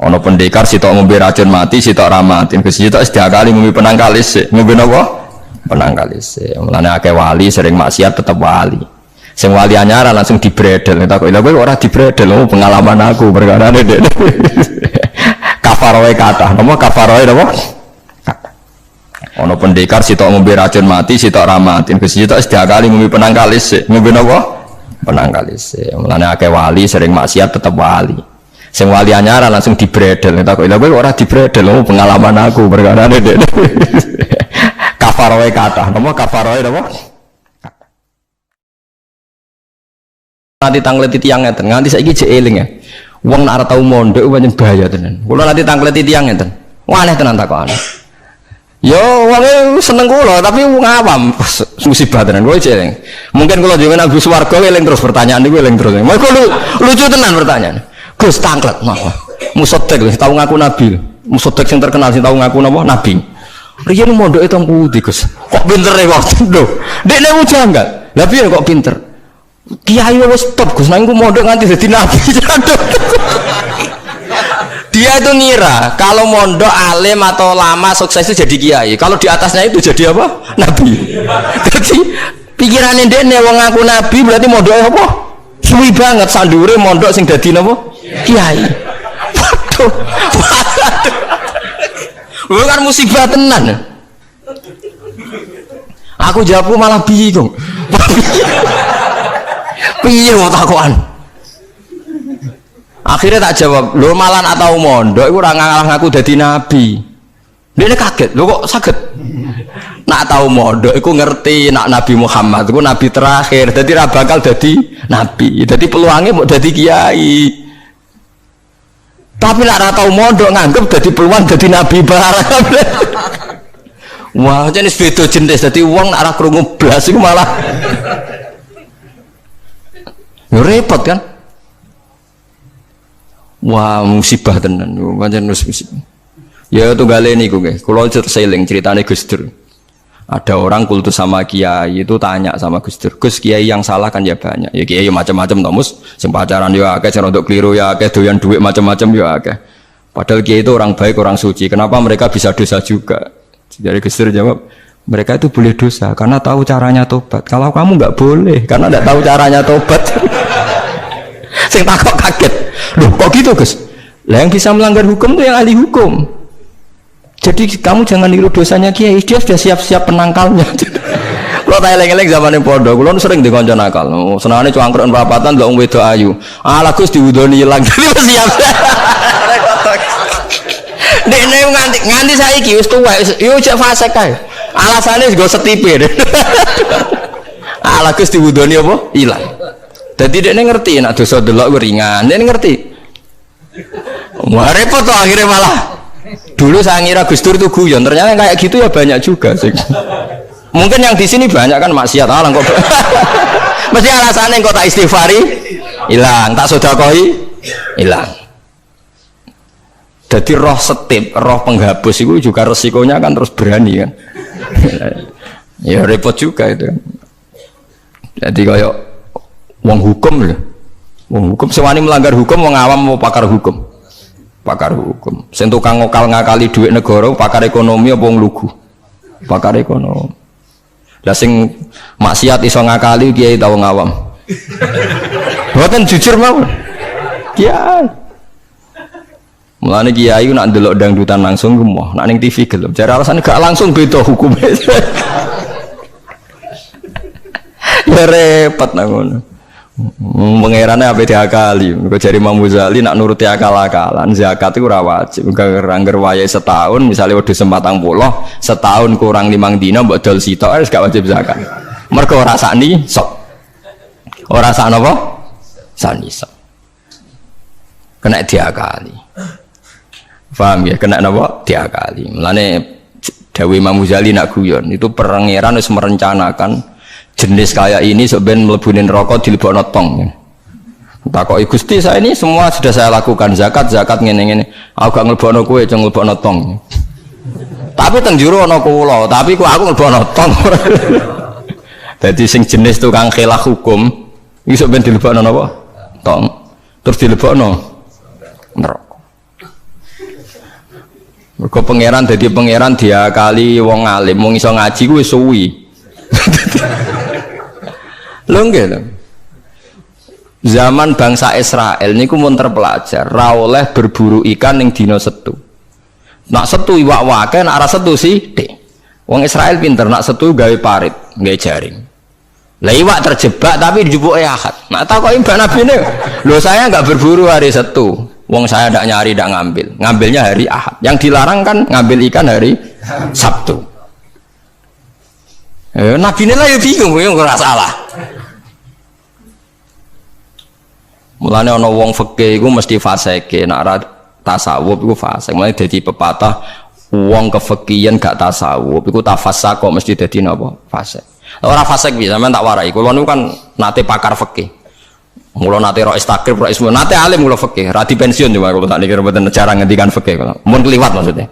Ono pendekar sitok ngombe racun mati, sitok ramatin. Ke sitok setiap kali ngombe penangkalis, ngombe napa? Penangkalis. Mulane akeh wali sering maksiat tetep wali. Sing wali anyar langsung dibredel. Tak kok lha kowe ora dibredel, oh pengalaman aku perkarane Dek. Kafaroe kathah. Napa kafaroe napa? Ono pendekar sitok ngombe racun mati, sitok ramatin. Ke sitok setiap kali ngombe penangkalis, ngombe napa? Penangkalis. Mulane akeh wali sering maksiat tetep wali. Sing wali anyar langsung dibredel. Tak kok lha kowe ora dibredel, oh pengalaman aku perkarane Dek. Kafaroe kathah. Napa kafaroe napa? Nanti tangleti tiang ngeten, nganti saiki jek eling ya. Wong nek ora tau mondok pancen bahaya tenan. Kula nanti tangleti tiang ngeten. Wah aneh tenan takokane. Yo wonge seneng kula tapi wong awam musibah tenan kula jek eling. Mungkin kula jenengan Gus Warga eling terus pertanyaan niku eling terus. Mergo lucu tenan pertanyaan. Gus tanglet napa? Musotek sing tau ngaku nabi. Musotek sing terkenal sing tau ngaku napa? Nabi. Riyen mondoke teng pundi Gus? Kok pintere kok lho. Dekne ujanggal. Lah piye kok pinter? Kiai wis top Gus, nang mondok nganti dadi nabi. Dia itu ngira kalau mondok alim atau lama sukses itu jadi kiai. Kalau di atasnya itu jadi apa? Nabi. Jadi pikirannya dia nih wong ngaku nabi berarti mondoknya apa? Suwi banget sandure mondok sing dadi napa? Kiai. Waduh. Bukan musibah tenan. Aku jawabku malah bingung. Piye wae takokan. Akhirnya tak jawab, lho malan atau mondok iku ora ngalah aku dadi nabi. Dene kaget, lho kok saged. Nak tau mondok iku ngerti nak Nabi Muhammad iku nabi terakhir, dadi ora bakal dadi nabi. Dadi peluangnya mau dadi kiai. Tapi nak ora tau mondok nganggep dadi peluang dadi nabi barang. Wah, jenis beda jenis. Dadi wong nak ora krungu blas iku malah repot kan? Wah musibah tenan, pancen musibah. Ya tunggale niku nggih, kula seling ceritane Gus Dur. Ada orang kultus sama kiai itu tanya sama Gus Dur, Gus kiai yang salah kan ya banyak. Ya kiai macam-macam to Mus, sing pacaran ya akeh, sing rodok kliru ya akeh, doyan duit macam-macam ya akeh. Padahal kiai itu orang baik, orang suci. Kenapa mereka bisa dosa juga? Jadi Gus Dur jawab, mereka itu boleh dosa karena tahu caranya tobat. Kalau kamu nggak boleh karena nggak tahu caranya tobat. Sing takok kaget. Loh kok gitu Gus? Lah yang bisa melanggar hukum itu yang ahli hukum. Jadi kamu jangan niru dosanya kiai, dia sudah siap-siap penangkalnya. Kalau tak eleng-eleng zaman pondok, kalau sering dikonco nakal. Senangane cuangkron perapatan ndak wong wedok ayu. Ala Gus diwudoni ilang. Siap. Dekne nganti saiki wis tuwa, yo cek fase kae. Alasane nggo setipir. Ala Gus diwudoni apa? Ilang. Dadi dekne ngerti nek dosa delok ringan, dekne ngerti. Wah repot toh akhirnya malah. Dulu saya ngira Gus Dur itu guyon, ternyata kayak gitu ya banyak juga sih. Mungkin yang di sini banyak kan maksiat alang kok. Mesti alasannya kok tak istighfari hilang, tak sedekah hilang. Jadi roh setip, roh penghapus itu juga resikonya kan terus berani kan. Ya repot juga itu. Jadi kayak wong hukum lho. Wong hukum sewani melanggar hukum, wong awam mau pakar hukum. Pakar hukum. Sing tukang ngokal ngakali duit negara, pakar ekonomi apa wong lugu? Pakar ekonomi. Lah sing maksiat iso ngakali kiai ta wong awam. Mboten jujur mawon. Kiai. Mulane kiai nak ndelok dangdutan langsung gemoh, nak ning TV gelem. Jare alasane gak langsung beda hukume. Ya repot nang ngono. Pengerannya apa diakali? Kau cari Imam Ghazali nak nuruti akal-akalan. Zakat itu ora wajib. Angger wayahe setahun, misalnya wedhus 40, setahun kurang 5 dina mbok dol sitok wis gak wajib zakat. Mergo ora sakni sok. Ora sak napa? Sakni sok. Kena diakali. Paham ya? Kena napa? Diakali. Mulane dawuh Imam Ghazali nak guyon itu pangeran wis merencanakan jenis kayak ini sebenarnya melebunin rokok dilebokno tong. Takoki Gusti saya ini semua sudah saya lakukan zakat ngene-ngene. Aku gak nglebokno kowe, aja nglebokno tong. Tapi teng jero ana kula, tapi kok aku nglebokno tong. Dadi sing jenis tukang khilaf hukum iso ben dilebokno napa? Tong. Terus dilebokno neraka. Mergo pangeran dadi pangeran dia kali wong alim, wong iso ngaji ku wis suwi. Lho nggih lho. Zaman bangsa Israel niku mun terpelajar, ra oleh berburu ikan ning dina Setu. Nak setu iwak wake, nak ora setu sithik. Wong Israel pinter, nak setu gawe parit, gawe jaring. Lah iwak terjebak tapi dijupuke Ahad. Nak takoki Mbak Nabi ini, lho saya enggak berburu hari Setu. Wong saya ndak nyari, ndak ngambil. Ngambilnya hari Ahad. Yang dilarang kan ngambil ikan hari Sabtu. Nabi ini lah ya bingung, ora salah. Mulane ana wong fikih iku mesti fasike, nek ora tasawuf iku fasik. Mulane dadi pepatah wong kefikihan gak tasawuf iku tafassak kok mesti dadi napa? Fasik. Ora fasik piye sampean tak warai. Kula niku kan nate pakar fikih. Mula nate ro istakrib ro ismu nate alim kula fikih, ra di pensiun cuma kula tak niki mboten cara ngendikan fikih kula. Mun kliwat maksudnya.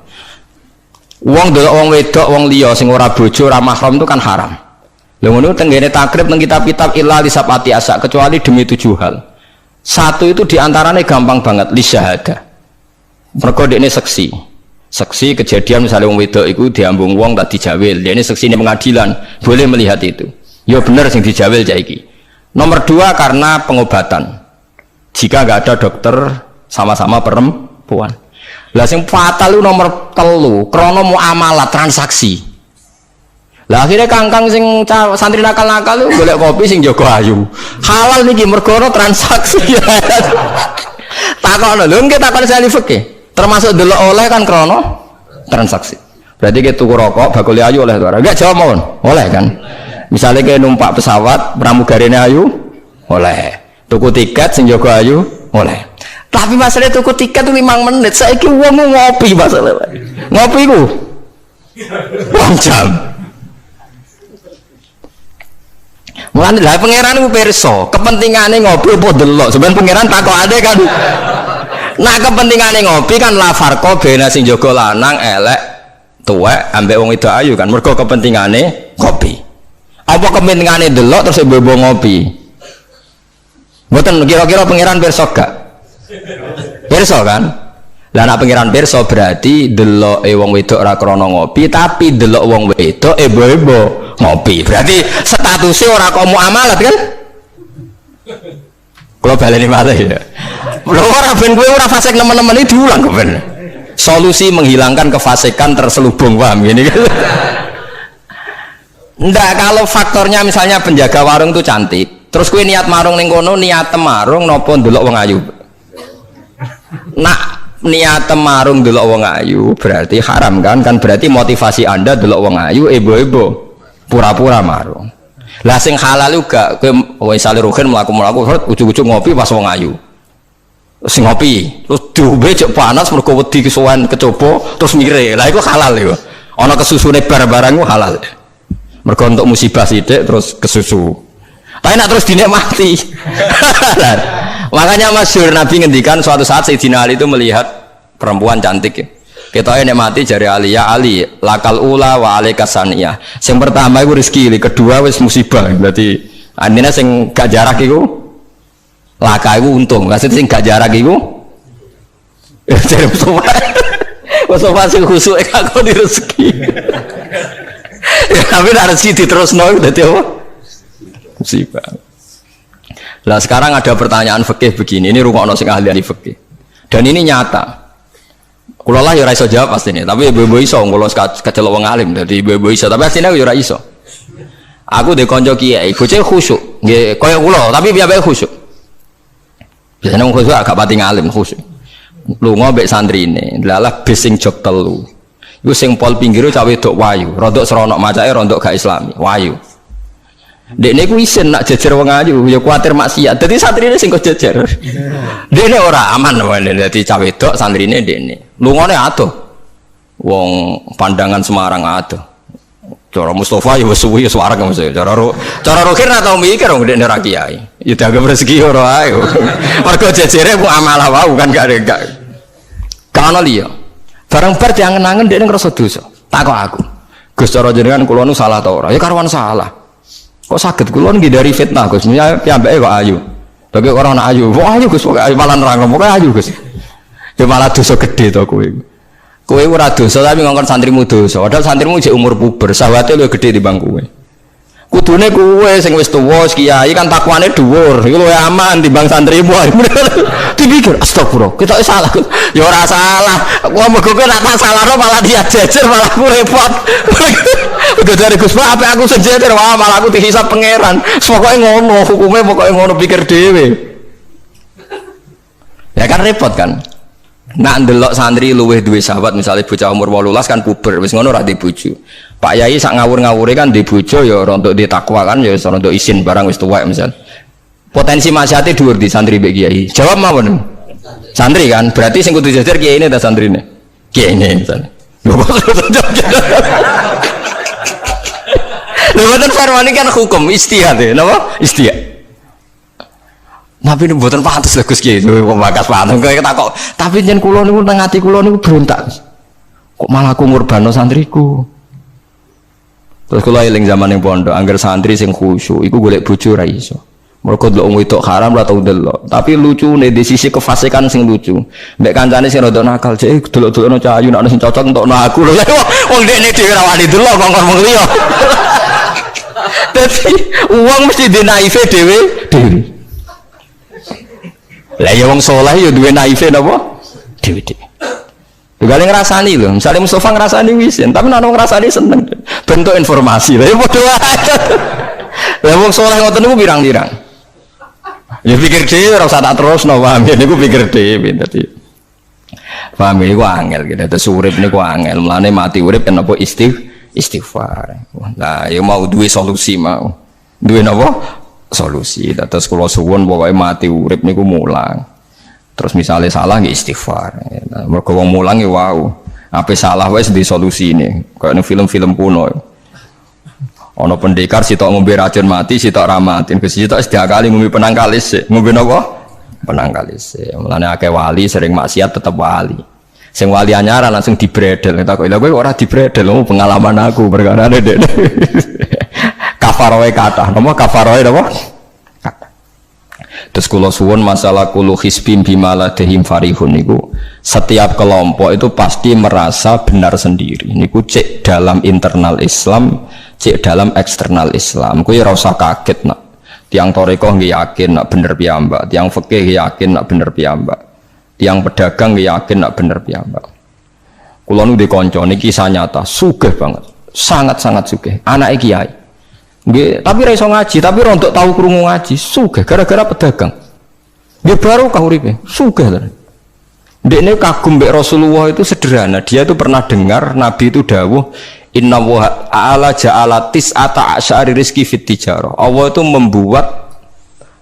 Wong delok wong wedok wong liya sing ora bojo ora mahram itu kan haram. Lha ngono tenggene takrib nang kitab-kitab illa lisabati asa kecuali demi 7 hal. Satu itu diantaranya gampang banget li syahada. Mergo dekne seksi kejadian misalnya wong wedok iku diambung wong tak dijawil, dekne seksine pengadilan boleh melihat itu. Ya bener sing dijawil cah iki. Nomor 2 karena pengobatan. Jika nggak ada dokter sama-sama perempuan. Lah sing fatal itu nomor 3 krana muamalah transaksi. Lah akhirnya kangkang sing santri nakal-nakal itu golek kopi sing jaga ayu. Halal niki mergo transaksi. Takono lho nggih takon sali fikih. Termasuk delok oleh kan krana transaksi. Berarti ke tuku rokok bakul ayu oleh ora? Enggak jawab mawon. Oleh kan? Misalnya ke numpak pesawat pramugarine ayu oleh. Tuku tiket sing jaga ayu oleh. Tapi masalah tuku tiket itu 5 menit. Saiki wong ngopi masalah. Ngopi iku 2 jam. Mulane lha pangeran iku pirsa, kepentingane ngopi apa delok. Sampeyan pangeran takokane kan. Nah kepentingane ngopi kan la farqa bena sing jaga lanang elek tuwek ambek wong wedok ayu kan. Mergo kepentingane kopi. Apa kepentingane delok terus mbok ngopi? Mboten kira-kira pangeran pirsa gak? Pirsa kan? Lah nek pangeran pirsa berarti deloke wong wedok ora krana ngopi, tapi delok wong wedok ebo-ebo ngopi. Berarti statusnya ora kok muamalat kan? Kalau baleni malih ya. Lho ora ben kowe ora fasik nemen-nemen iki diulang kok ben. Solusi menghilangkan kefasikan terselubung, paham gini kan? Ndak, kalau faktornya misalnya penjaga warung itu cantik, terus kowe niat marung ning kono, niat marung napa ndelok wong ayu. Nak niat marung delok wong ayu berarti haram kan? Kan berarti motivasi Anda delok wong ayu ebo-ebo pura-pura marung. Lah sing halal juga kowe misale ruhin mlaku-mlaku ujug-ujug ngopi pas wong ayu. Sing ngopi terus diombe cek panas mergo wedi kesuwen kecoba terus mire. Lah iku halal iku. Ana kesusune barang-barang ku halal. Mergo untuk musibah sithik terus kesusu. Tapi nak terus dinikmati. Makanya masyhur Nabi ngendikan suatu saat Sayyidina Ali itu melihat perempuan cantik ya. Kita ini mati jari Ali, ya Ali lakal ula wa alaika saniyah. Yang pertama itu rezeki, kedua wis musibah. Berarti artinya sing gak jarak itu laka itu untung. Maksudnya sing gak jarak itu jadi Mustafa sing khusuk aku di rezeki. Ya, tapi ada rezeki terus nol berarti apa? Musibah. Lah sekarang ada pertanyaan fikih begini, ini rungokno sing ahli fikih. Dan ini nyata. Kula lah ya ora iso jawab pastine, tapi ibu-ibu iso kula kecelok wong alim, dadi ibu-ibu iso, tapi asline yo ora iso. Aku de kanca kiai, bocah khusyuk, nggih kaya kula, tapi piye khusyuk. Biasane wong khusyuk agak pati ngalim khusyuk. Lunga mbek santrine, lalah bis sing jog telu. Iku sing pol pinggire cah wedok wayu, rondok seronok macake rondok gak islami, wayu. Dekne ku isin nak jejer wong ayu, ya kuwatir maksiat. Dadi santrine sing kok jejer. Dekne ora aman wae dadi cah wedok santrine dekne. Lungane adoh. Wong pandangan Semarang adoh. Cara Mustafa ya wis suwi ya suwareg mesti. Cara Rokin ora tau mikir wong dekne ra kiai. Ya dianggap rezeki ora ae. Mergo jejere ku amalah wau kan gak ana liya. Barang bar diangen-angen dekne ngrasa dosa. Takok aku. Gus cara jenengan kula nu salah ta ora? Ya karuan salah. Kok sakit kula nggih dari fitnah Gus. Piyambake kok ayu. Bagi orang anak ayu. Wah ayu Gus, ayu malah nerang. Pokoke ayu Gus. Ya malah dosa gede to kowe. Kowe ora dosa tapi ngongkon santrimu dosa. Padahal santrimu jek umur puber, sahwate luwih gedhe timbang kowe. Kudune kowe sing wis tuwa kiai kan takwane dhuwur. Iku luwih aman timbang santrimu. Dipikir astagfirullah, kita salah. Ya ora salah. Wong mergo kowe nak salahno malah dia jejer malah aku repot. Udah dari Gus Pak apa aku sejejer wah malah aku dihisab pangeran. Pokoke ngono, hukume pokoke ngono pikir dhewe. Ya kan repot kan. Nak ndelok santri luweh duwe sahabat misalnya bocah umur 18 kan puber wis ngono ra di bojo. Pak Yai sak ngawur-ngawure kan di bojo ya rontok di takwa kan ya rontok isin barang wis tuwek misal. Potensi maksiate dhuwur di santri mbek kiai. Jawab mawon. Santri kan berarti sing kudu jajar kiai ini ta santrine. Kiai ini misalnya. Lha boten farwani kan hukum istihad ya napa? Istihad. Tapi ini buatan pantas lah Gus Kiai, pemakas pantas. Kok tapi jen kulo niku teng ati kulo niku berontak. Kok malah aku ngurbano santriku. Terus kulo eling zaman yang pondok, angger santri sing khusyuk, iku golek bojo ra iso. Mergo delok wedok haram ra tau delok. Tapi lucune di sisi kefasikan sing lucu. Mbek kancane sing rada nakal, cek delok-delokno cahayu nek ana sing cocok entokno aku lho. Wong dekne dhewe ra wani delok kok wong liya. Dadi wong mesti dinaife dhewe. Lah ya wong saleh ya duwe naife napa? Dhewe-dhewe. Gale ngrasani lho, misale Mustofa ngrasani wis, tapi nek ngrasani seneng. Bentuk informasi. Lah ya padha wae. Lah wong saleh ngoten niku pirang-pirang. Ya pikir dhewe ora usah tak terusno, paham ya niku pikir dhewe dadi. Paham niku angel gitu. Terus urip niku angel, mlane mati urip kan apa istighfar. Lah ya mau duwe solusi mau. Duwe napa? Solusi. Terus kalau suwun pokoknya mati urip niku mulang. Terus misalnya salah nggih istighfar. Mergo wong mulang ya wow. Apa salah wis di solusine. Kayak ning film-film kuno. Ana pendekar sitok ngombe racun mati, sitok ra mati. Sitok wis diakali ngombe penang kalis. Ngombe napa? Penang kalis. Mulane akeh wali sering maksiat tetep wali. Sing wali anyar langsung dibredel. Tak kok lha kowe ora dibredel, pengalaman aku perkarane dek. Kafaroe kata, nama kafaroe apa? Terus kula suwun masalah kulu hisbim bimala dehim farihun niku setiap kelompok itu pasti merasa benar sendiri. Niku cek dalam internal Islam, cek dalam eksternal Islam. Kuwi ora usah kaget nak. Tiang torikoh nggih yakin nak bener piyambak, tiang fikih yakin nak bener piyambak. Tiang pedagang nggih yakin nak bener piyambak. Kula nu dikonco niki kisah nyata, sugih banget. Sangat-sangat sugih. Anake kiai. Nggih, tapi ra iso ngaji, tapi rontok tahu krungu ngaji, sugih gara-gara pedagang. Nggih baru kah uripe, sugih lho. Ndekne kagum mbek Rasulullah itu sederhana, dia itu pernah dengar Nabi itu dawuh, "Inna wa ta'ala ja'ala tis'ata asyari rizki fit tijarah." Allah itu membuat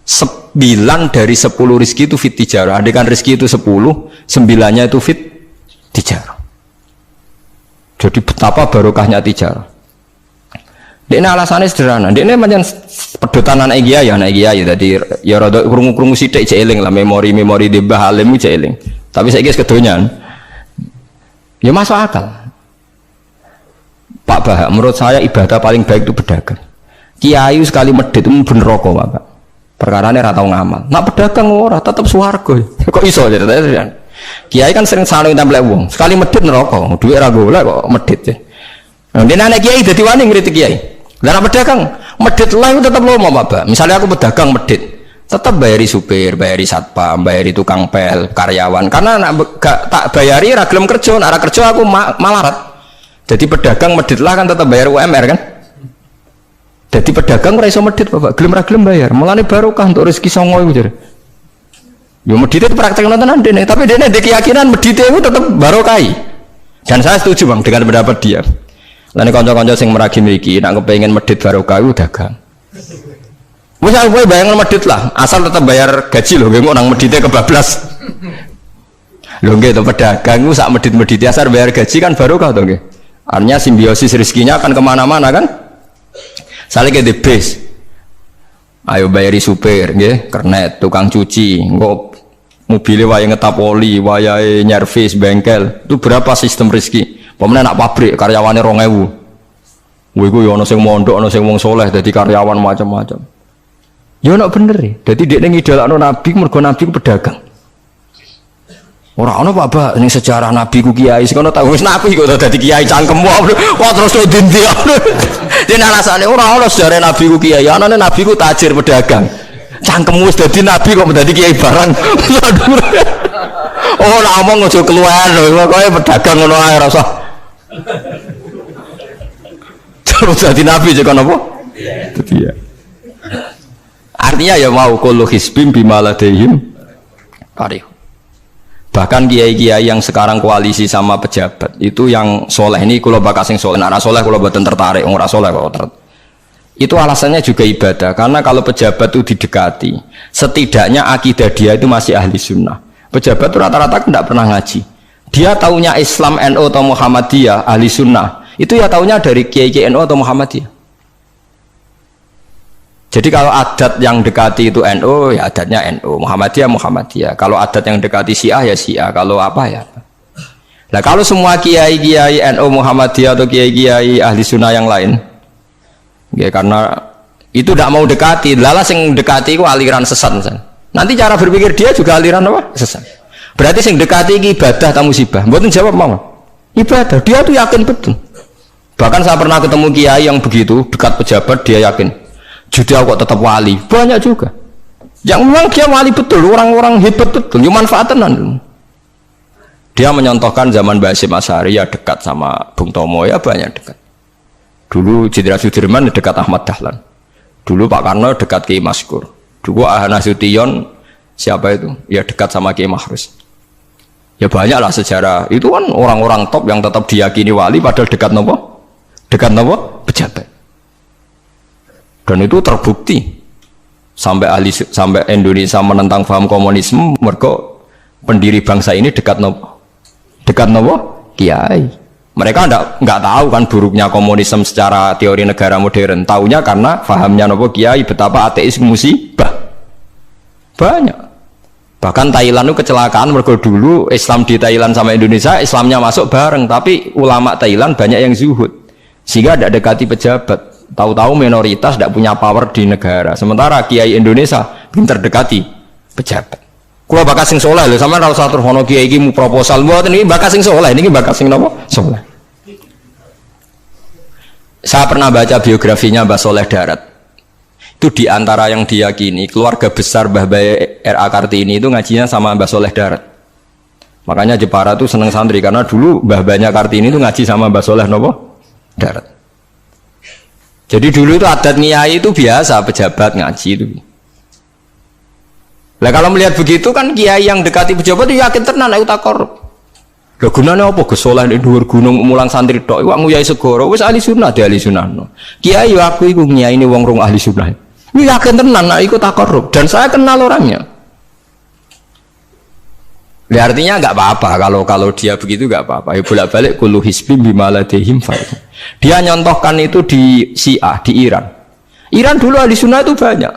9 dari 10 rizki itu fit tijarah. Andaikan rizki itu 10, 9-nya itu fit tijarah. Jadi betapa barokahnya tijarah. Ini alasannya sederhana. Ini macam pedotan anak kiai ya, anak kiai. Tadi ya rada krungu-krungu sithik cek eling lah memori-memori di Mbah Halim cek eling. Tapi saiki wis kedonyan. Ya masuk akal. Pak Bah, menurut saya ibadah paling baik itu pedagang. Kiai sekali medit itu ben neraka, Pak. Perkarane ra tau ngamal. Nak pedagang ora tetep swarga. Kok iso ya? Kiai kan sering saling templek wong. Sekali medit neraka, duit ra golek kok medit ya. Nah, dene anak kiai dadi wani ngritik kiai. Lah pedagang medit lah itu tetap lomo Pak. Misalnya aku pedagang medit, tetap bayari supir, bayari satpam, bayari tukang pel, karyawan. Karena nak gak tak bayari ra gelem kerja, nak ra kerja aku malarat. Jadi pedagang medit lah kan tetap bayar UMR kan. Jadi pedagang ora iso medit Bapak, gelem ra gelem bayar. Mulane barokah untuk rezeki songo iku jare. Yo medit itu praktekno tenan dene, tapi dene ndek keyakinan medit itu tetap barokah. Dan saya setuju Bang dengan pendapat dia. Lah nek kanca-kanca sing meragi mriki nek kepengin medhit barokah iku dagang. Wis kowe bayang medhit lah, asal tetap bayar gaji lho, nggih nang medhite kebablas. Lho nggih to pedagang iku sak medhit-medhit asal bayar gaji kan barokah to nggih. Artinya simbiosis rezekinya akan kemana-mana kan. Saling ke bis. Ayo bayari supir nggih, kernet, tukang cuci, engko mobilnya wayahe ngetap oli, wayahe nyervis bengkel. Itu berapa sistem rezeki? Pemenang nak pabrik karyawannya 2000. Wih gue ono sing mondok, ono sing wong soleh, jadi karyawan macam-macam. Ya ono bener ya. Jadi dia ngidolakno Nabi, mergo Nabi pedagang. Ora ono Pak ning sejarah nabi ku kiai sing ono tak wis nabi kok dadi kiai cangkemmu. Wah terus to dindi. Dene alasane ora ono sejarah nabi ku kiai, anane nabi ku tajir pedagang. Cangkemmu wis dadi nabi kok dadi kiai barang. Oh nek omong aja keluar lho, pokoke pedagang ngono ae ora usah. Terus dadi nabi cek apa? Dadi ya. Artinya ya mau kullu hisbim bima ladaihim farih. Bahkan kiai-kiai yang sekarang koalisi sama pejabat itu yang soleh ini kalau bakal sing soleh, nah soleh kalau buatan tertarik, orang soleh kok itu alasannya juga ibadah karena kalau pejabat itu didekati, setidaknya akidah dia itu masih ahli sunnah. Pejabat itu rata-rata tidak pernah ngaji, dia taunya Islam NU atau Muhammadiyah ahli sunnah itu ya taunya dari kiai-kiai NU atau Muhammadiyah. Jadi kalau adat yang dekati itu NU, ya adatnya NU, Muhammadiyah. Kalau adat yang dekati Syiah ya Syiah, kalau apa ya. Nah kalau semua kiai-kiai NU, Muhammadiyah atau kiai-kiai ahli sunnah yang lain, ya karena itu tidak mau dekati, lala sing dekati itu aliran sesat. Nanti cara berpikir dia juga aliran apa? Sesat. Berarti sing dekati ibadah atau musibah. Mboten jawab mau. Ibadah, dia tuh yakin betul. Bahkan saya pernah ketemu kiai yang begitu dekat pejabat, dia yakin. Jadi kok tetap wali, banyak juga. Yang memang dia wali betul, orang-orang hebat betul, cuma manfaatan. Dia menyontohkan zaman Mbah Hasyim Asy'ari ya dekat sama Bung Tomo ya banyak dekat. Dulu Jenderal Sudirman dekat Ahmad Dahlan. Dulu Pak Karno dekat Kiai Maskur. Dulu Ahmad Nasution siapa itu? Ya dekat sama Kiai Mahrus. Ya banyaklah sejarah. Itu kan orang-orang top yang tetap diyakini wali padahal dekat nopo? Dekat nopo? Pejabat. Dan itu terbukti sampai Indonesia menentang paham komunisme mergo pendiri bangsa ini dekat nopo kiai. Mereka nggak tahu kan buruknya komunisme secara teori negara modern, taunya karena pahamnya nopo kiai betapa ateis musibah banyak. Bahkan Thailand itu kecelakaan mergo dulu Islam di Thailand sama Indonesia Islamnya masuk bareng, tapi ulama Thailand banyak yang zuhud sehingga tidak dekati pejabat. Tahu-tahu minoritas tidak punya power di negara. Sementara kiai Indonesia pinter dekati pejabat. Kalau bakat sing soleh lho, sama ora usah terus ono kiai iki mu proposal mboten iki bakat sing soleh, niki bakat sing napa? Soleh. Saya pernah baca biografinya Mbah Soleh Darat. Itu di antara yang diyakini keluarga besar Mbah Bae R.A. Kartini itu ngajinya sama Mbah Soleh Darat. Makanya Jepara itu seneng santri karena dulu Mbah Banyak Kartini itu ngaji sama Mbah Soleh napa? Darat. Jadi dulu itu adat niai itu biasa pejabat ngaji itu. Lah kalau melihat begitu kan kiai yang dekati pejabat itu yakin tenan aku tak korup. Lah gunane apa gesoleh ning dhuwur gunung mulang santri tok iku nguyai segoro wis ahli sunnah di ahli sunnah. Kiai aku iku nyaine wong rong ahli sunnah. Ini yakin tenan nek iku tak korup dan saya kenal orangnya. Ya artinya nggak apa-apa kalau dia begitu nggak apa-apa. Ya bolak-balik kullu hisbim bima ladaihim farih. Dia nyontohkan itu di Syiah di Iran. Iran dulu ahli sunnah itu banyak.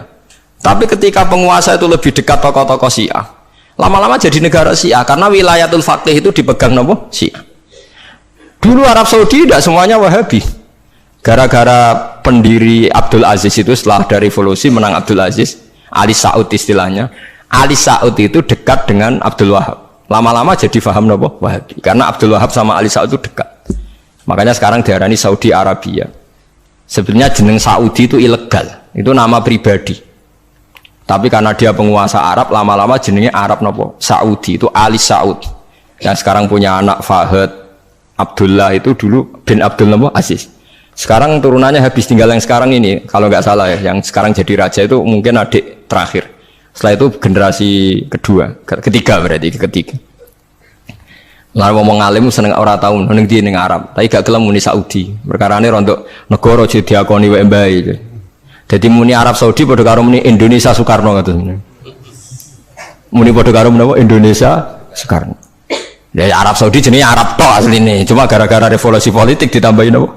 Tapi ketika penguasa itu lebih dekat tokoh-tokoh Syiah, lama-lama jadi negara Syiah karena wilayatul faqih itu dipegang nopo Syiah. Dulu Arab Saudi tidak semuanya Wahabi. Gara-gara pendiri Abdul Aziz itu setelah ada revolusi menang Abdul Aziz, Ali Saud istilahnya. Ali Saud itu dekat dengan Abdul Wahab. Lama-lama jadi faham nopo Wahabi karena Abdul Wahab sama Ali Saud itu dekat. Makanya sekarang diarani Saudi Arabia. Sebenarnya jeneng Saudi itu ilegal, itu nama pribadi. Tapi karena dia penguasa Arab, lama-lama jenengnya Arab nopo Saudi itu Ali Saud. Yang sekarang punya anak Fahad Abdullah itu dulu bin Abdul nopo Aziz. Sekarang turunannya habis tinggal yang sekarang ini, kalau nggak salah ya, yang sekarang jadi raja itu mungkin adik terakhir. Setelah itu generasi ketiga berarti ketiga. Lalu ngomong alim seneng ora tau ning ndi ning Arab, tapi gak gelem muni Saudi. Perkarane rontok negara jadi diakoni wae mbae. Jadi muni Arab Saudi padha karo muni Indonesia Soekarno ngoten. Muni padha karo menapa Indonesia Soekarno. Ya Arab Saudi jenenge Arab tok asline, cuma gara-gara revolusi politik ditambahin apa?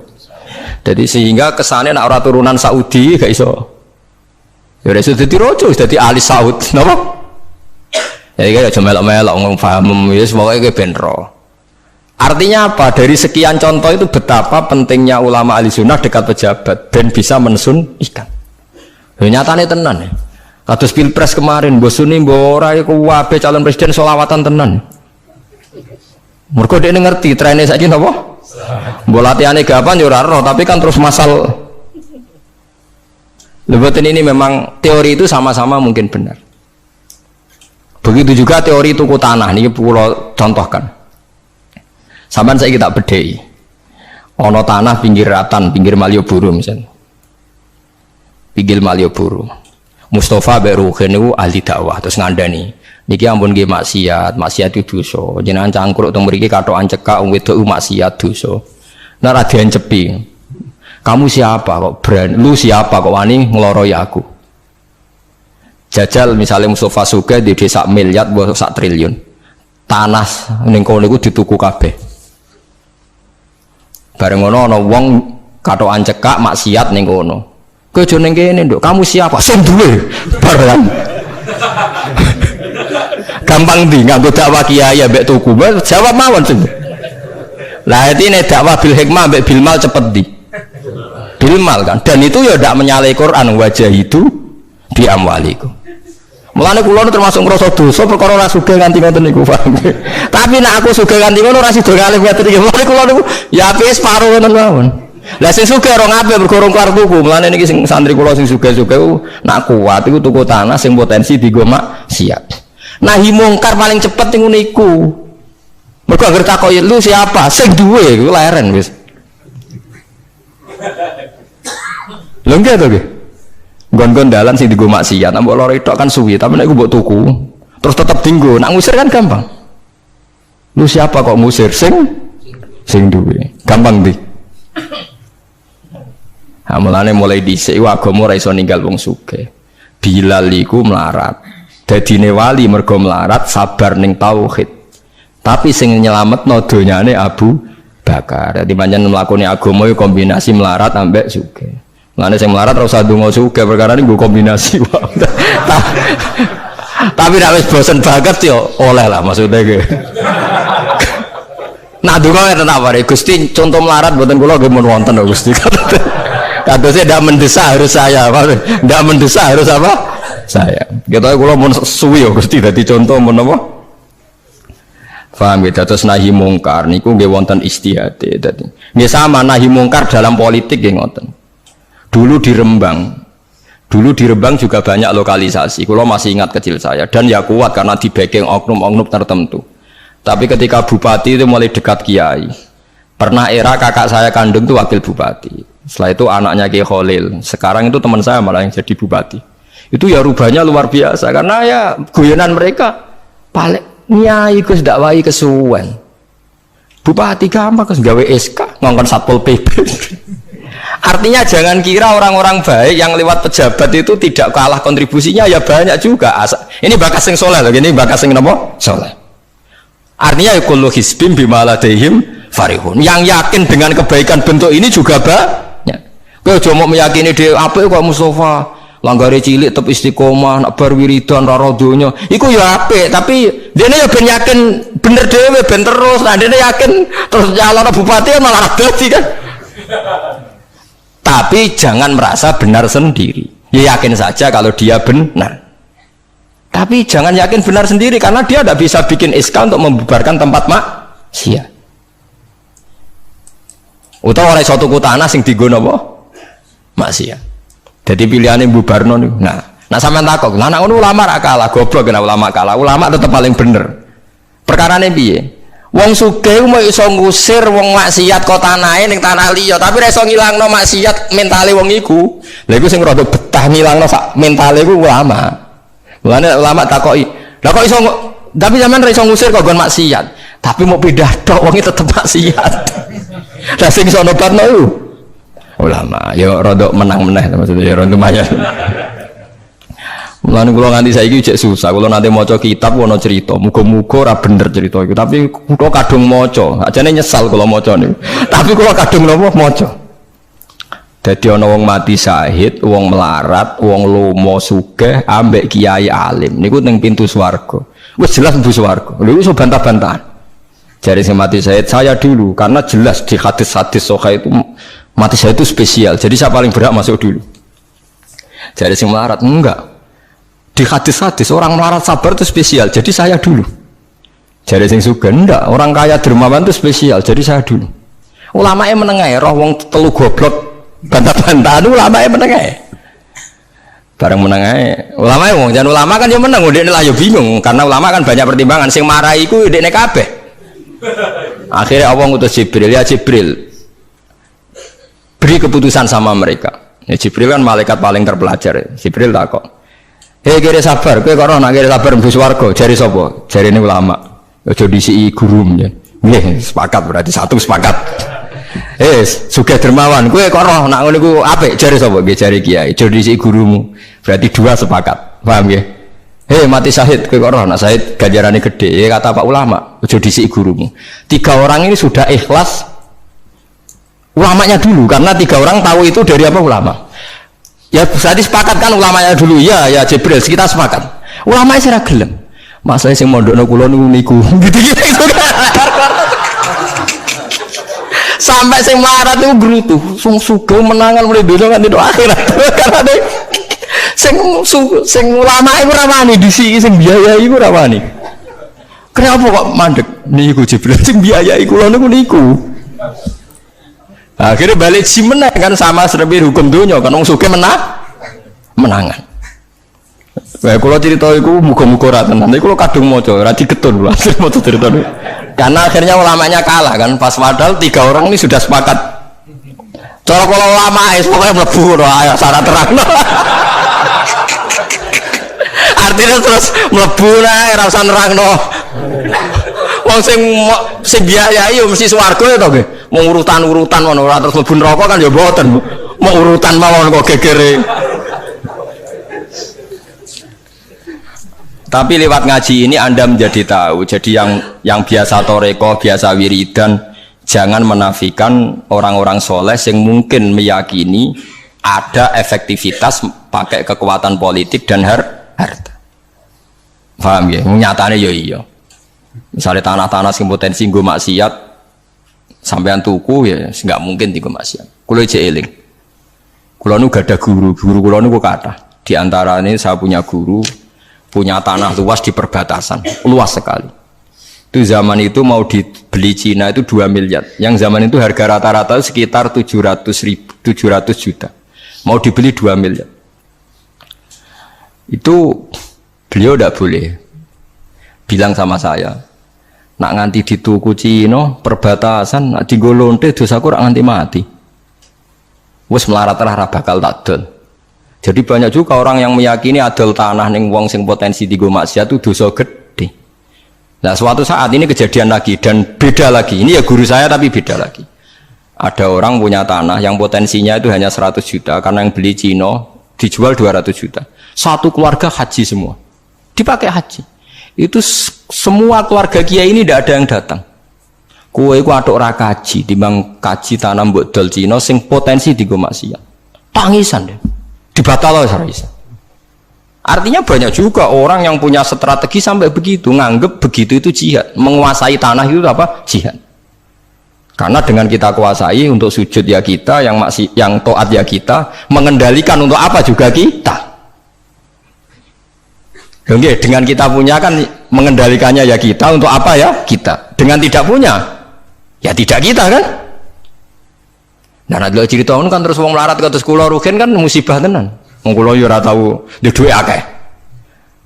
Jadi sehingga kesane nek ora turunan Saudi gak iso. Ya wis dadi rojo, dadi ahli Saud, napa? Ya iki aja melok-melok ngomong paham wis pokoke kowe ben ro. Artinya apa? Dari sekian contoh itu betapa pentingnya ulama ahli sunnah dekat pejabat ben bisa mensun ikan. Ya nyatane tenan ya. Kados pilpres kemarin mbok suni mbok ora iku wae calon presiden selawatan tenan. Mergo dhek ngerti trene saiki napa? Mbok latihane gapan yo ora ero, tapi kan terus masal. Lebatin ini memang teori itu sama-sama mungkin benar. Begitu juga teori tuku tanah niki kula contohkan. Sampeyan saiki tak bedheki. Ana tanah pinggir Ratan, pinggir Malioboro misalnya. Pinggir Malioboro. Mustafa Beruhin niku ahli dakwah terus ngandani. Niki ampun nggih maksiat itu dosa. Jenengan cangkruk teng mriki katokan cekak wong wedok maksiat dosa. Nah ra diencepi. Kamu siapa kok berani? Lu siapa kok wani ngeloroi aku? Jajal misalnya Mustafa Sugih di desa miliar buat sak triliun. Tanah ning kono iku dituku kabeh. Bareng ngono ana wong katokan cekak maksiat ning kono. Kowe aja ning kene, Nduk. Kamu siapa? Sing duwe. Bareng. Gampang ndi nganggo dakwah kiai mbek tuku. Jawab mawon sing. Lah intine dakwah bil hikmah mbek bil mal cepet ndi? Bil mal kan. Dan itu ya ndak menyalahi Quran wajah itu di amwaliku. Mulane kula termasuk ngrasa dosa perkara ora sugih nganti ngoten niku, paham. Tapi nek aku sugih nganti ngono ora sida kalih ngaten iki. Mulane kula niku ya apik separo ngoten mawon. Lah sing sugih ora ngapik mergo ora kelar tuku. Mulane niki sing santri kula sing sugih-sugih nak kuat iku tuku tanah sing potensi dienggo maksiat. Nahi mungkar paling cepet niku niku. Mergo anggere takoki lu siapa? Sing duwe iku leren wis. Lho nggih to nggih. Gon-gon dalan sing dienggo maksiat, mbok loro tok kan suwi, tapi nek mbok tuku, terus tetep dienggo, nak ngusir kan gampang. Lu siapa kok ngusir? Sing duwe. Gampang ndi? Ha mulane mulai dhisik agama ora iso ninggal wong sugih. Bilal iku melarat. Dadine wali mergo melarat sabar ning tauhid. Tapi sing nyelametno donyane Abu Bakar. Dadi pancen mlakune agama iku kombinasi melarat ambek sugih. Mulane sing melarat ora usah ndonga sugih perkara niku kombinasi wae. Tapi nek wis bosen banget yo oleh lah maksudnya ge. Nah ndonga tetap wae Gusti contoh melarat mboten kula nggih mun wonten Gusti. Kadosnya ndak mendesak harus saya, ndak mendesak harus apa? Saya. Kita kula mun suwi yo Gusti dadi contoh mun apa? Paham gitu, terus nahi mungkar niku nggih wonten istihate dadi. Nggih sama nahi mungkar dalam politik nggih ngoten. Dulu di Rembang juga banyak lokalisasi. Kalau masih ingat kecil saya dan ya kuat karena di backing oknum-oknum tertentu. Tapi ketika bupati itu mulai dekat kiai. Pernah era kakak saya kandung itu wakil bupati. Setelah itu anaknya Kiai Khalil. Sekarang itu teman saya malah yang jadi bupati. Itu ya rubahnya luar biasa karena ya guyonan mereka paling nyai Gus dakwai kesuwen. Bupati gampang Gus gawe SK ngongkon Satpol PP. Artinya jangan kira orang-orang baik yang lewat pejabat itu tidak kalah kontribusinya, ya banyak juga. Ini bakas sing soleh loh, ini bakas sing napa? Soleh. Artinya kullu hisbim bima ladaihim farihun. Yang yakin dengan kebaikan bentuk ini juga banyak. Kowe aja mau meyakini dhewe apik kok Mustafa, langgare cilik tetep istiqomah, nak bar wiridan ra donya. Iku ya apik, tapi dene ya ben yakin bener dhewe ben terus. Nah dene yakin terus nyalon bupati malah dadi kan. Tapi jangan merasa benar sendiri. Ya yakin saja kalau dia benar. Tapi jangan yakin benar sendiri karena dia tidak bisa bikin SK untuk membubarkan tempat maksiat. Utawa ora iso tuku tanah sing dienggo napa? Maksiat. Jadi pilihannya bubarno niku. Nah sampean takok, lah nek ngono ulama ra kalah, goblok kena ulama kalah. Ulama tetap paling bener. Perkarane piye? Wong sugih mau iso ngusir wong maksiat kok tanahe ning tanah liya, tapi ora iso ngilangno maksiat mentale wong iku. Lha iku sing rada betah ngilangno sak mentale iku ulama. Mulane ulama takoki, "Lah kok iso tapi sampean ora iso ngusir kok nggon maksiat, tapi mau pindah tok wong tetep maksiat." Lah sing iso nobatno iku ulama. Ya rada menang-meneh maksudnya ya rada lumayan. Mulane kula nganti saiki cek susah. Kula nanti maca kitab ana cerita, muga-muga ora bener cerita iku. Tapi kula kadung maca. Ajane nyesal kula maca niku. Tapi kula kadung napa maca. Dadi ana wong mati syahid, wong melarat, wong lomo sugih ambek kiai alim. Niku ning pintu swarga. Wis jelas mlebu swarga. Lha iso bantah-bantahan. Jare sing mati syahid saya dulu karena jelas di hadis-hadis sahih itu mati syahid itu spesial. Jadi saya paling berhak masuk dulu. Jare sing melarat enggak. Di hadis-hadis orang melarat sabar itu spesial, jadi saya dulu. Jari sing sugih ndak, orang kaya dermawan itu spesial. Jadi saya dulu. Ulamae menengah roh wong telu goblok bantah-bantahan ulamae menengah. Bareng menengah. Ulamae wong jan ulama kan yo meneng, ndekne lah yo bingung karena ulama kan banyak pertimbangan. Sing marahi iku ndekne kabeh. Akhirnya Allah ngutus Jibril, ya Jibril. Beri keputusan sama mereka. Ya Jibril kan malaikat paling terpelajar. Jibril takok. Hei kira sabar, kowe kok ora nak kira sabar mlebu swarga, jari sapa? Jarine ulama. Aja disiki gurum ya. Nggih, sepakat berarti satu sepakat. Sugih dermawan, kowe kok roh nak ngono iku apik jare sapa? Nggih jare kiai. Aja disiki gurumu. Berarti dua sepakat. Paham nggih? Mati syahid kowe kok roh nak syahid ganjarane gede. Kata Pak ulama, aja disiki gurumu. 3 orang ini sudah ikhlas ulamanya dulu karena 3 orang tahu itu dari apa ulama. Ya berarti sepakat kan ulamanya dulu. Ya Jibril, kita sepakat. Ulamanya sira gelem. Masalah sing mondokno kula niku gitu-gitu itu kan. Sampai sing melarat itu gerutu, sing sugih menangan mulai donya kan itu akhirat. Karena sing ulama iku ora wani disiki sing biayai iku ora wani. Kenapa kok mandek niku Jibril sing biayai kula niku. Akhirnya balik si menang kan sama seperti hukum donya kan wong sugih menangan. Kayak kalau cerita itu muka-muka rata nanti kalau kadung moco rati getun lah moco cerita itu karena akhirnya ulamanya kalah kan pas padahal 3 orang ini sudah sepakat cara kalau ulama pokoknya mlebu syarat terang artinya terus mlebu rasa nerang wong sing biayai mesti swarga ya to nggih mau urutan-urutan ngono ora terus mlebu neraka kan ya mboten mau urutan mawon kok gegere. Tapi lewat ngaji ini Anda menjadi tahu. Jadi yang biasa toreko, biasa wiridan, jangan menafikan orang-orang soleh yang mungkin meyakini ada efektivitas pakai kekuatan politik dan harta. Paham ya? Nyatanya ya iya. Misalnya tanah-tanah yang potensi nggo maksiat, sampean tuku ya nggak mungkin nggo maksiat. Kulo aja eling. Kulo nu gak ada guru kulo nu kata. Di antaranya saya punya guru. Punya tanah luas di perbatasan, luas sekali. Itu zaman itu mau dibeli Cina itu 2 miliar. Yang zaman itu harga rata-rata sekitar 700 juta. Mau dibeli 2 miliar. Itu beliau tidak boleh. Bilang sama saya, nak nganti dituku Cina perbatasan, nak digolonte dosa kurang nganti mati. Wes melarat-larat bakal takdol. Jadi banyak juga orang yang meyakini adol tanah ning wong sing potensi digo maksiat itu dosa gede. Nah suatu saat ini kejadian lagi dan beda lagi. Ini ya guru saya tapi beda lagi. Ada orang punya tanah yang potensinya itu hanya 100 juta karena yang beli Cina dijual 200 juta. Satu keluarga haji semua. Dipakai haji. Itu semua keluarga kiai ini tidak ada yang datang. Kowe iku atuk ora kaji timbang kaji tanah mbok dol Cina sing potensi digo maksiat. Tangisan deh. Dibatal oleh Isa. Artinya banyak juga orang yang punya strategi sampai begitu, nganggep begitu itu jihad, menguasai tanah itu apa? Jihad. Karena dengan kita kuasai untuk sujud ya kita, yang taat ya kita, mengendalikan untuk apa juga kita. Oke, dengan kita punya kan mengendalikannya ya kita, untuk apa ya kita. Dengan tidak punya, ya tidak kita kan. Nah, nanti cerita kan terus wong melarat kados kula rugen kan musibah tenan. Wong kula yo ora tau duwe akeh.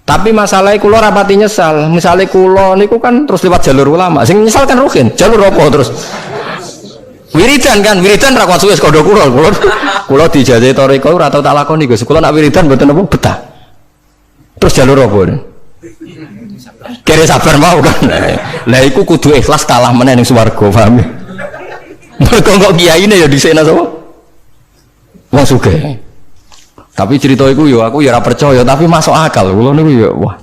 Tapi masalah kula rapati nyesal. Misale kula niku kan terus lewat jalur ulama. Sing nyesal kan rugen. Jalur apa terus? Wiridan kan, wiridan ra kuat suwe kodo kula. Kula dijajahi toriko ora tau tak lakoni Gus. Kula nak wiridan mboten apa betah. Terus jalur apa? Kira sabar mau kan. Lah iku kudu ikhlas kalah meneh ning swarga, paham ya? Kok kiyaine ya dhisena sapa? Wong sugih. Tapi cerita iku yo aku ya ora percaya, tapi masuk akal. Kula niku yo wah.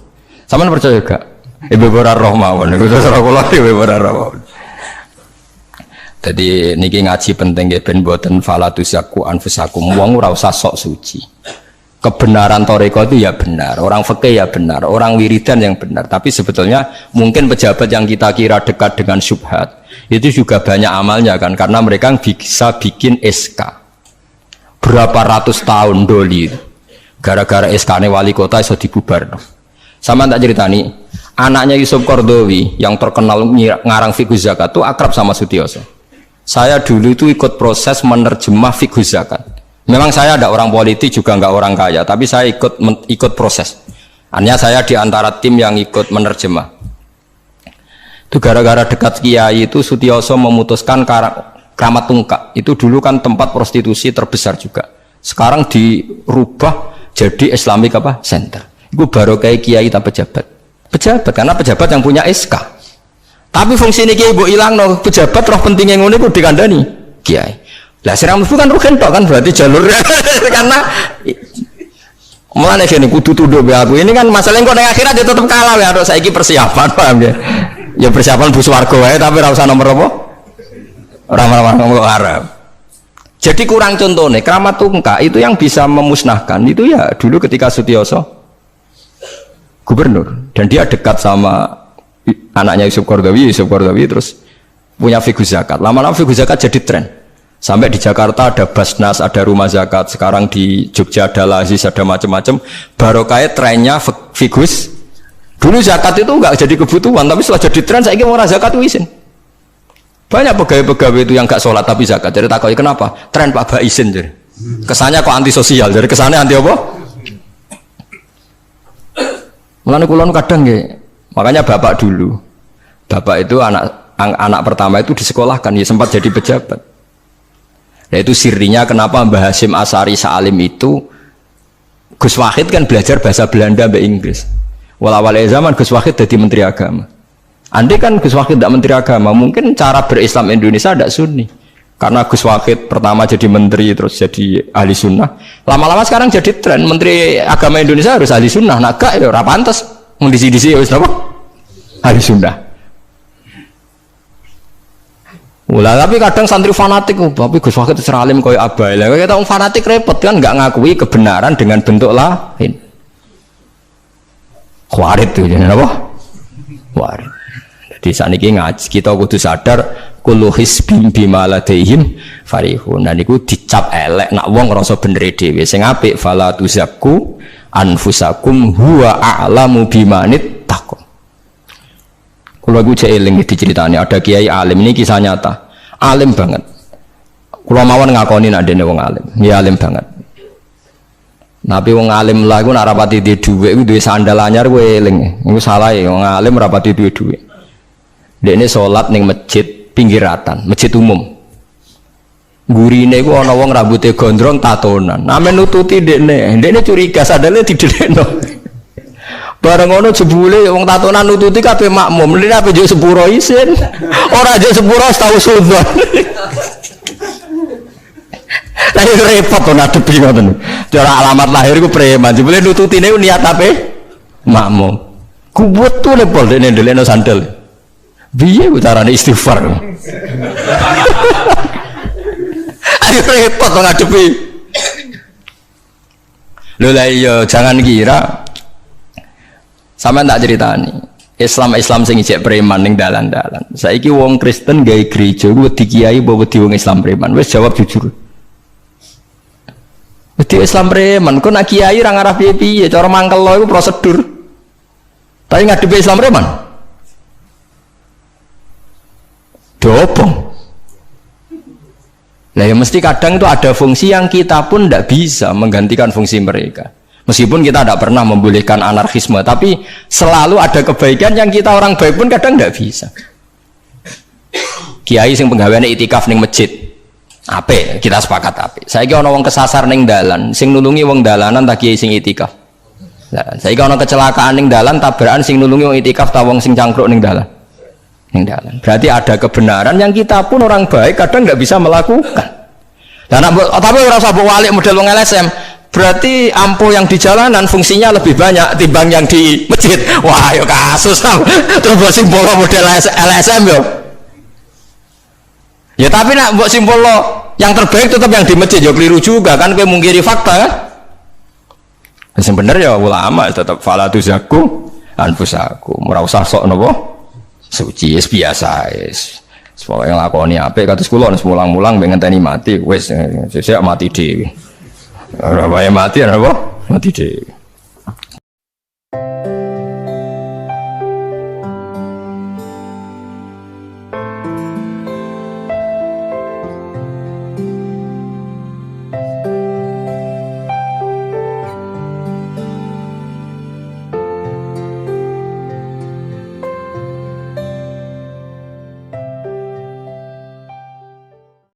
Sampeyan percaya gak? Ibu ora roh mawon niku cara kula ibu ora roh. Jadi niki ngaji penting nggih ben mboten falatusyaku anfusakum. Wong ora usah sok suci. Kebenaran toriko itu ya benar, orang fikih ya benar, orang wiridan yang benar. Tapi sebetulnya mungkin pejabat yang kita kira dekat dengan syubhat itu juga banyak amalnya kan, karena mereka bisa bikin SK berapa ratus tahun doli gara-gara SK-ne wali kota iso dibubar. Sama tak ceritani, anaknya Yusuf Qaradawi yang terkenal ngarang fikih zakat itu akrab sama Sutioso. Saya dulu itu ikut proses menerjemah fikih zakat. Memang saya ada orang politik juga nggak orang kaya, tapi saya ikut proses. Hanya saya di antara tim yang ikut menerjemah. Itu gara-gara dekat kiai itu Sutioso memutuskan Kramat Tungkak. Itu dulu kan tempat prostitusi terbesar juga. Sekarang dirubah jadi Islamic apa? Center. Itu baru kayak kiai tak pejabat. Pejabat karena pejabat yang punya SK. Tapi fungsi ini kiai bu hilang no pejabat roh pentingnya ngono itu dikandani kiai. Lah siram itu kan rugen tok kan berarti jalurnya karena mulane gini kudu tuduh be aku. Ini kan masalah kok ning akhirat ya tetep kalah ya harus saiki persiapan paham ya. Ya persiapan bus warga wae tapi ora usah nomor apa? Ora nomor Arab. Jadi kurang contohnya Kramat Tungkak itu yang bisa memusnahkan itu ya dulu ketika Sutioso gubernur dan dia dekat sama anaknya Yusuf Qaradawi terus punya fiqh zakat. Lama-lama fiqh zakat jadi tren. Sampai di Jakarta ada Basnas, ada rumah zakat. Sekarang di Jogja ada Lazis, ada macam-macam. Barokah trennya fiqh. Dulu zakat itu enggak jadi kebutuhan, tapi setelah jadi tren saya ingin orang zakat itu izin. Banyak pegawai-pegawai itu yang enggak sholat tapi zakat. Jadi takoi kenapa? Tren Pak Ba izin jadi. Kesannya kok antisosial. Jadi kesannya anti apa? Mulane kula kadang nggih. Makanya bapak dulu. Bapak itu anak pertama itu disekolahkan ya sempat jadi pejabat. Nah itu sirinya kenapa Mbah Hasyim Asari Salim itu Gus Wahid kan belajar bahasa Belanda mbek Inggris. Awal zaman Gus Wahid jadi menteri agama. Andai kan Gus Wahid tidak menteri agama, mungkin cara berislam Indonesia tidak sunni. Karena Gus Wahid pertama jadi menteri terus jadi ahli sunnah. Lama-lama sekarang jadi tren menteri agama Indonesia harus ahli sunnah. Nah gak ya ora pantes mendisi-disi ya wis napa? Ahli sunnah. Ulah tapi kadang santri fanatik, tapi Gus Wahid seralim koyo abai. Lah kita fanatik repot kan nggak ngakui kebenaran dengan bentuk lain. Khawarit tuh jadi apa? Khawarit. Jadi saniki ngaji kita kudu sadar kullu hisbim bima ladaihim farihun. Nah niku dicap elek nak wong ngrasa bener dhewe. Sing apik fala tuzakku anfusakum huwa a'lamu bimanit taqwa. Kula iku cek eling diceritani ada kiai alim ini kisah nyata. Alim banget. Kula mawon ngakoni nek dene wong alim. Ya alim banget. Tapi wong alim lah iku nek rapati duwe dhuwit iku duwe sandal anyar kowe eling. Iku salah ya wong alim rapati duwe dhuwit. Dekne salat ning masjid pinggiratan, masjid umum. Gurine iku ana wong rambutnya gondrong tatonan. Name nututi dekne curiga sadale didelekno. Bareng ngono jebule wong tatonan nututi kabeh makmum. Lha apa njuk sepuro isin. Ora njuk sepuro tahu sudzon. Lah repot to ngadepi ngoten. Cara alamat lahir iku preman. Jebule nututine niat ape? Makmum. Kuwet to lepol dekne ndelekno sandal. Biye carane istighfar. Ayo repot to ngadepi. Lho lah iya jangan kira sampean tak ceritani. Islam sing ijek preman ning dalan-dalan. Saiki wong Kristen gawe gereja ku wedi kiai apa wedi wong Islam preman? Wis jawab jujur. Wedi Islam preman, kok nak kiai ra ngarah piye-piye, cara mangkel lo iku prosedur. Tapi ngadepi Islam preman. Dobong. Lah ya mesti kadang itu ada fungsi yang kita pun tidak bisa menggantikan fungsi mereka. Meskipun kita tidak pernah membolehkan anarkisme, tapi selalu ada kebaikan yang kita orang baik pun kadang tidak bisa. Kiai sing penggaweane itikaf ning masjid. Ape? Kita sepakat ape. Saiki ana wong kesasar ning dalan, sing nulungi wong dalanan ta kiai sing itikaf. Lah, saiki ana kecelakaan ning dalan, tabrakan sing nulungi wong itikaf ta wong sing cangkruk ning dalan. Berarti ada kebenaran yang kita pun orang baik kadang nggak bisa melakukan. Dan tapi orang sabuk walik model wong LSM, berarti ampuh yang di jalanan fungsinya lebih banyak timbang yang di masjid. Wah, yo kasus terus buat simbol model LSM yo. Ya tapi nak buat simbol yang terbaik tetap yang di masjid yo keliru juga kan, kayak mungkiri fakta kan. Sebenarnya ya ulama tetap falatu zaku anfusaku, ora usah sok nopo suci biasa es. Semoga yang lakoni apik kados kula nek mulang-mulang pengen ngenteni mati wis sesuk mati dhewe. Ora wae mati apa? Mati dhewe.